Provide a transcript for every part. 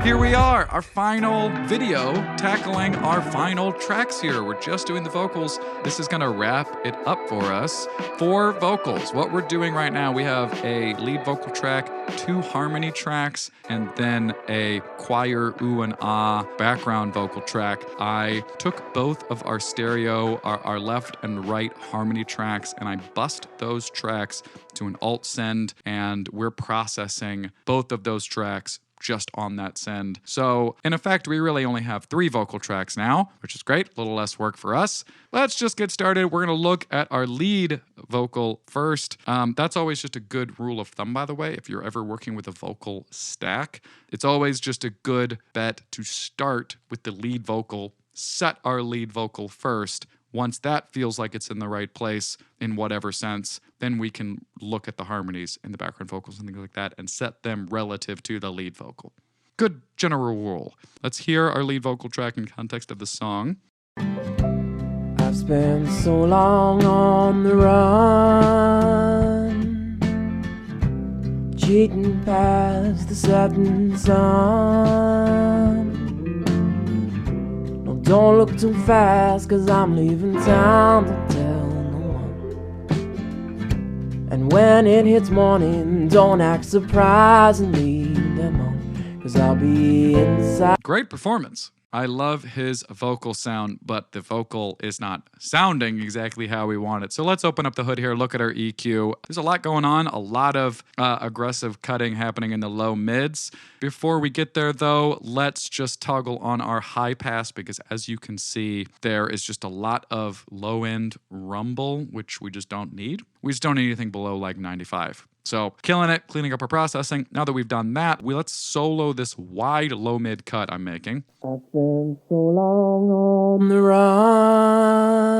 Here we are, our final video tackling our final tracks here. We're just doing the vocals. This is gonna wrap it up for us. 4 vocals. What we're doing right now, we have a lead vocal track, 2 harmony tracks, and then a choir ooh and ah background vocal track. I took both of our stereo, our left and right harmony tracks, and I bussed those tracks to an alt send, and we're processing both of those tracks just on that send. So in effect, we really only have 3 vocal tracks now, which is great, a little less work for us. Let's just get started. We're gonna look at our lead vocal first. That's always just a good rule of thumb, by the way, if you're ever working with a vocal stack. It's always just a good bet to start with the lead vocal, set our lead vocal first. Once that feels like it's in the right place in whatever sense, then we can look at the harmonies and the background vocals and things like that and set them relative to the lead vocal. Good general rule. Let's hear our lead vocal track in context of the song. I've spent so long on the run, cheating past the setting sun. Don't look too fast, 'cause I'm leaving town to tell no one. And when it hits morning, don't act surprised and leave them on, 'cause I'll be inside. Great performance. I love his vocal sound, but the vocal is not sounding exactly how we want it. So let's open up the hood here, look at our EQ. There's a lot going on, a lot of aggressive cutting happening in the low mids. Before we get there though, let's just toggle on our high pass, because as you can see, there is just a lot of low end rumble, which we just don't need. We just don't need anything below like 95. So killing it, cleaning up our processing. Now that we've done that, let's solo this wide low mid cut I'm making. I've been so long on the run,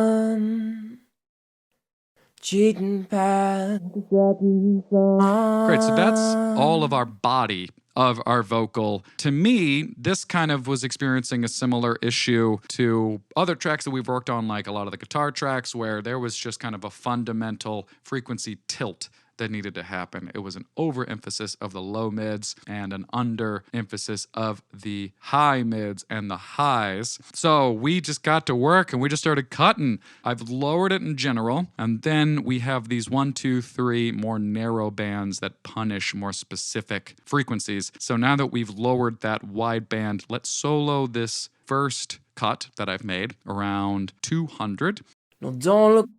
cheating past the setting sun. Great, so that's all of our body of our vocal. To me, this kind of was experiencing a similar issue to other tracks that we've worked on, like a lot of the guitar tracks, where there was just kind of a fundamental frequency tilt that needed to happen. It was an overemphasis of the low mids and an underemphasis of the high mids and the highs. So we just got to work and we just started cutting. I've lowered it in general, and then we have these 1, 2, 3 more narrow bands that punish more specific frequencies. So now that we've lowered that wide band, let's solo this first cut that I've made around 200. No, don't look.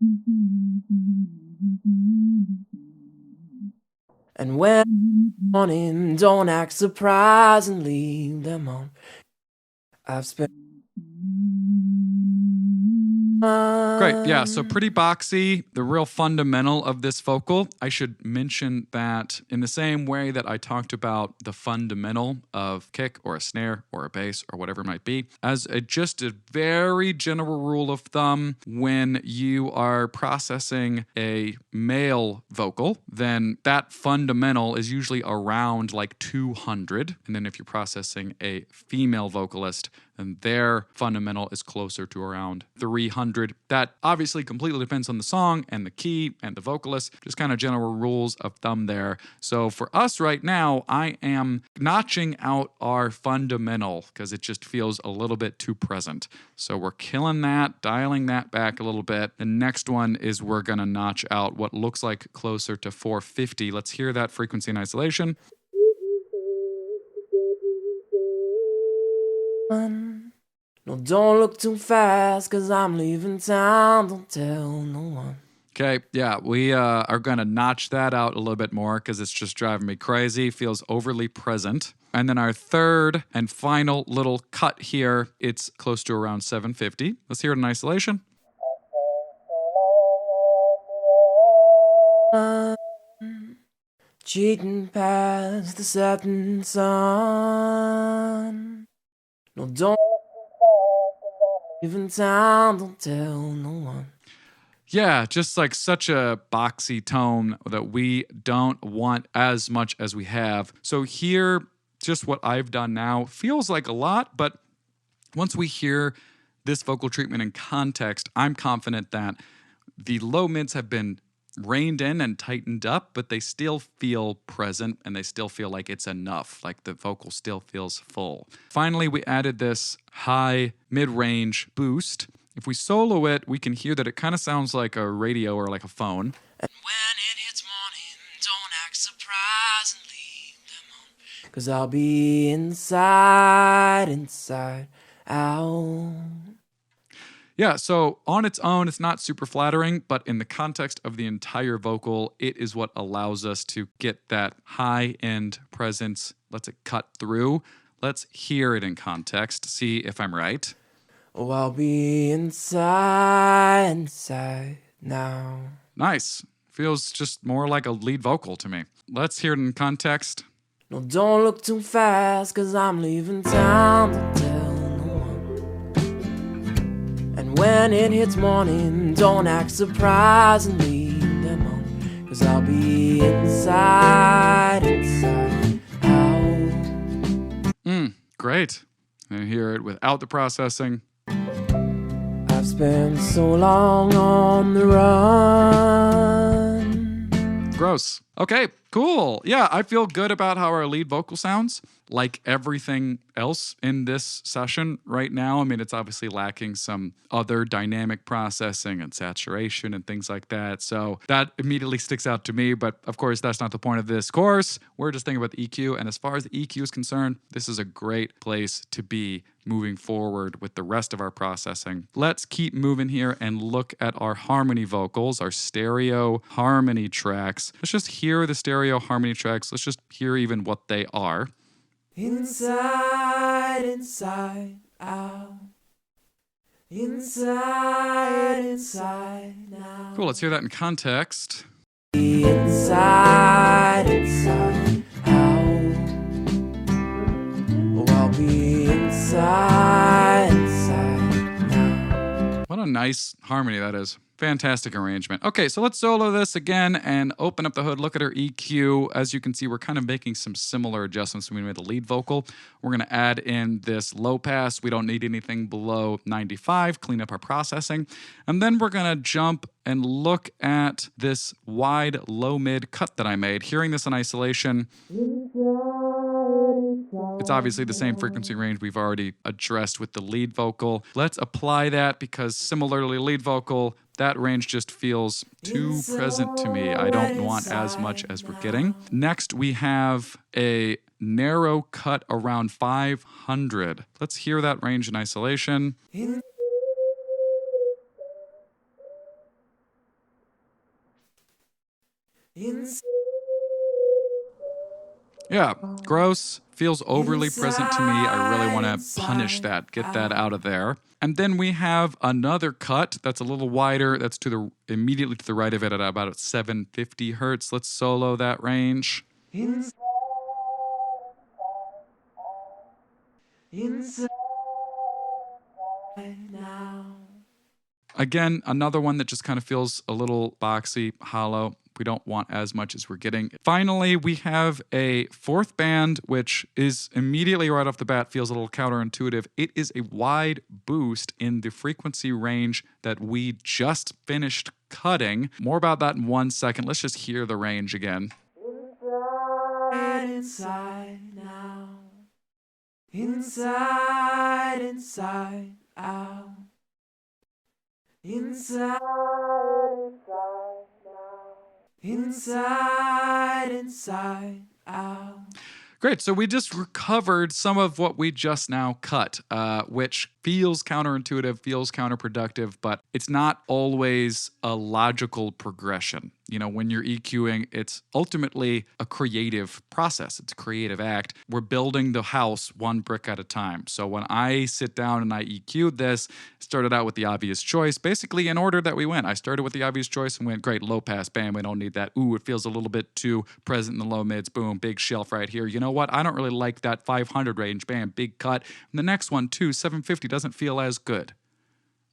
And when morning, don't act surprised and leave them on. I've spent. Great, yeah, so pretty boxy. The real fundamental of this vocal, I should mention that in the same way that I talked about the fundamental of kick or a snare or a bass or whatever it might be, as just a very general rule of thumb, when you are processing a male vocal, then that fundamental is usually around like 200. And then if you're processing a female vocalist, and their fundamental is closer to around 300. That obviously completely depends on the song and the key and the vocalist, just kind of general rules of thumb there. So for us right now, I am notching out our fundamental because it just feels a little bit too present. So we're killing that, dialing that back a little bit. The next one is we're gonna notch out what looks like closer to 450. Let's hear that frequency in isolation. No, don't look too fast, 'cause I'm leaving town, don't tell no one. Okay, yeah, we are gonna notch that out a little bit more because it's just driving me crazy, feels overly present. And then our third and final little cut here, it's close to around 750. Let's hear it in isolation. Cheating past the setting sun. No, don't even town, don't tell no one. Yeah, just like such a boxy tone that we don't want as much as we have. So here, just what I've done now feels like a lot, but once we hear this vocal treatment in context, I'm confident that the low mids have been reined in and tightened up, but they still feel present and they still feel like it's enough, like the vocal still feels full. Finally, we added this high mid-range boost. If we solo it, we can hear that it kind of sounds like a radio or like a phone. When it hits morning, don't act surprised and leave them on. 'Cause I'll be inside out. Yeah, so on its own, it's not super flattering, but in the context of the entire vocal, it is what allows us to get that high-end presence, lets it cut through. Let's hear it in context, see if I'm right. Oh, I'll be inside now. Nice. Feels just more like a lead vocal to me. Let's hear it in context. No, don't look too fast, 'cause I'm leaving town to tell no one. And when it hits morning, don't act surprised and leave them on. 'Cause I'll be inside out. Great. And hear it without the processing. I've spent so long on the run. Gross. Okay, cool. Yeah, I feel good about how our lead vocal sounds. Like everything else in this session right now, I mean, it's obviously lacking some other dynamic processing and saturation and things like that. So that immediately sticks out to me. But of course, that's not the point of this course. We're just thinking about the EQ. And as far as the EQ is concerned, this is a great place to be moving forward with the rest of our processing. Let's keep moving here and look at our harmony vocals, our stereo harmony tracks. Let's just hear the stereo harmony tracks. Let's just hear even what they are. Inside out. Inside now. Cool, let's hear that in context. Inside out. Oh, I'll be inside now. What a nice harmony that is. Fantastic arrangement. Okay, so let's solo this again and open up the hood, look at our EQ. As you can see, we're kind of making some similar adjustments when we made the lead vocal. We're gonna add in this low pass. We don't need anything below 95, clean up our processing. And then we're gonna jump and look at this wide low mid cut that I made. Hearing this in isolation, it's obviously the same frequency range we've already addressed with the lead vocal. Let's apply that because similarly lead vocal, that range just feels too present to me. I don't want as much as we're getting. Next, we have a narrow cut around 500. Let's hear that range in isolation. Yeah, gross. Feels overly present to me. I really want to punish that, get that out of there. And then we have another cut that's a little wider. That's immediately to the right of it at about 750 hertz. Let's solo that range. Inside now. Again, another one that just kind of feels a little boxy, hollow. We don't want as much as we're getting. Finally, we have a fourth band, which is immediately right off the bat feels a little counterintuitive. It is a wide boost in the frequency range that we just finished cutting. More about that in 1 second. Let's just hear the range again. Inside now. Inside out. Inside out. Great. So we just recovered some of what we just now cut, which feels counterintuitive, feels counterproductive, but it's not always a logical progression. You know, when you're EQing, it's ultimately a creative process. It's a creative act. We're building the house one brick at a time. So when I sit down and I EQ'd this, started out with the obvious choice, basically in order that we went. I started with the obvious choice and went, great, low pass, bam, we don't need that. Ooh, it feels a little bit too present in the low mids, boom, big shelf right here. You know what? I don't really like that 500 range, bam, big cut. And the next one too, 750 doesn't feel as good.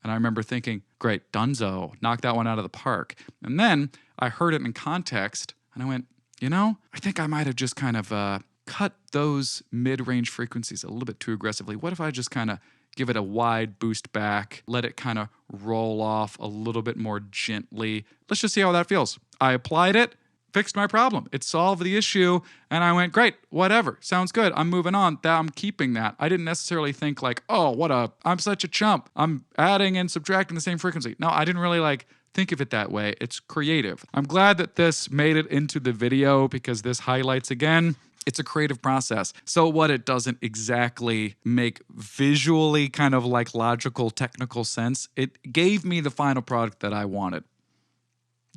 And I remember thinking, great, dunzo, knock that one out of the park. And then I heard it in context and I went, you know, I think I might have just kind of cut those mid-range frequencies a little bit too aggressively. What if I just kind of give it a wide boost back, let it kind of roll off a little bit more gently. Let's just see how that feels. I applied it, fixed my problem. It solved the issue, and I went, great, whatever, sounds good. I'm moving on. I'm keeping that. I didn't necessarily think like, oh, I'm such a chump. I'm adding and subtracting the same frequency. No, I didn't really think of it that way. It's creative. I'm glad that this made it into the video because this highlights again, it's a creative process. So what it doesn't exactly make visually kind of logical, technical sense, it gave me the final product that I wanted.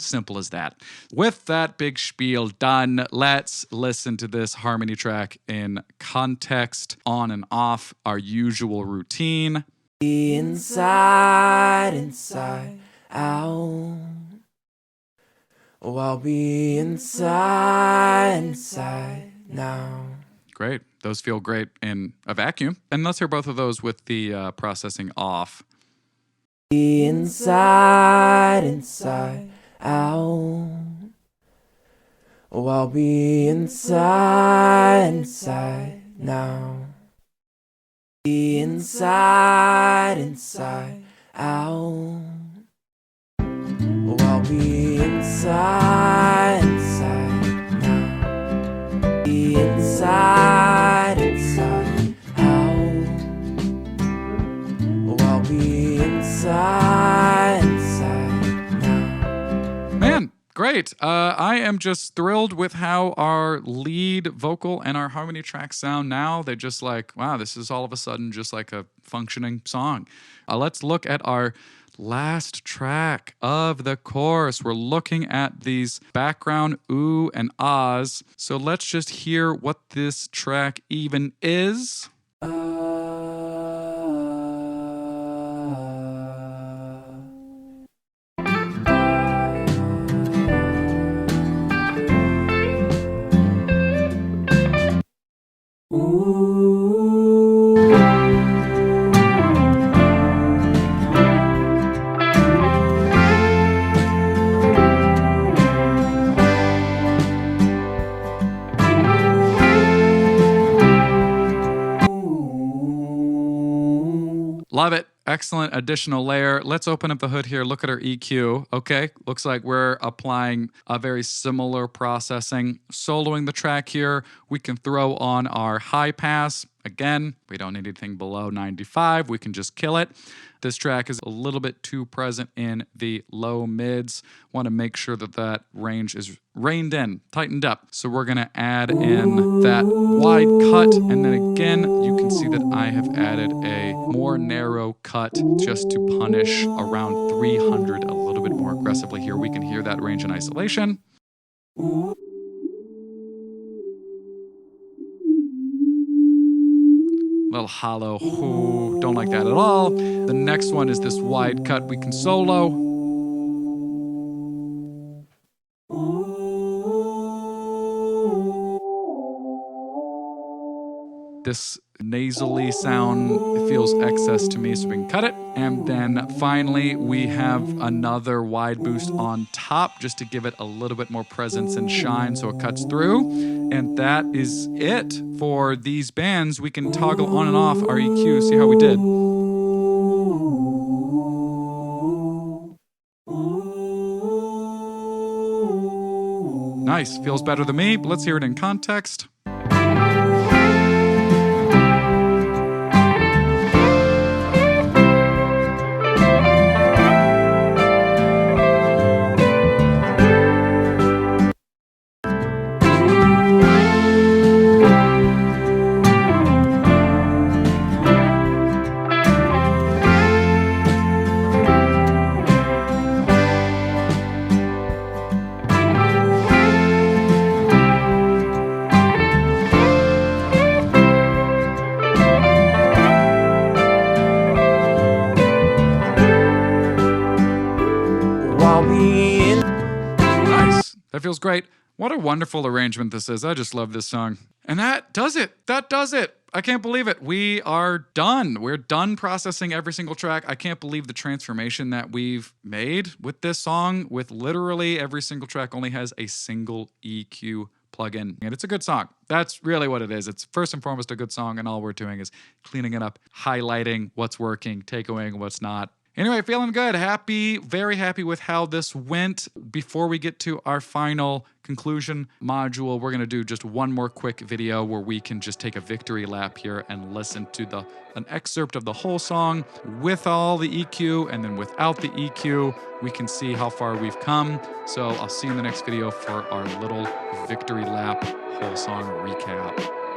Simple as that. With that big spiel done, let's listen to this harmony track in context, on and off our usual routine. Inside, out. Oh, I'll be inside now. Great. Those feel great in a vacuum. And let's hear both of those with the processing off. Inside, out. Oh, I'll be inside now. Inside, out. Oh, I'll be inside now. Inside, out. Oh, I'll be inside now. Man, great. I am just thrilled with how our lead vocal and our harmony tracks sound now. They're just wow, this is all of a sudden just like a functioning song. Let's look at our last track of the course. We're looking at these background ooh and ahs. So let's just hear what this track even is. Love it. Excellent additional layer. Let's open up the hood here. Look at our EQ. Okay, looks like we're applying a very similar processing. Soloing the track here, we can throw on our high pass. Again, we don't need anything below 95. We can just kill it. This track is a little bit too present in the low mids. Want to make sure that that range is reined in, tightened up. So we're going to add in that wide cut. And then again, you can see that I have added a more narrow cut just to punish around 300 a little bit more aggressively here. We can hear that range in isolation. Little hollow, ooh, don't like that at all. The next one is this wide cut we can solo. This nasally sound, it feels excess to me, so we can cut it. And then finally, we have another wide boost on top just to give it a little bit more presence and shine so it cuts through. And that is it for these bands. We can toggle on and off our EQ, see how we did. Nice, feels better than me, but let's hear it in context. Nice. That feels great. What a wonderful arrangement this is. I just love this song. And that does it. That does it. I can't believe it. We are done. We're done processing every single track. I can't believe the transformation that we've made with this song, with literally every single track only has a single EQ plugin. And it's a good song. That's really what it is. It's first and foremost a good song, and all we're doing is cleaning it up, highlighting what's working, taking away what's not. Anyway, feeling good. Happy, very happy with how this went. Before we get to our final conclusion module, we're going to do just one more quick video where we can just take a victory lap here and listen to an excerpt of the whole song with all the EQ, and then without the EQ, we can see how far we've come. So I'll see you in the next video for our little victory lap whole song recap.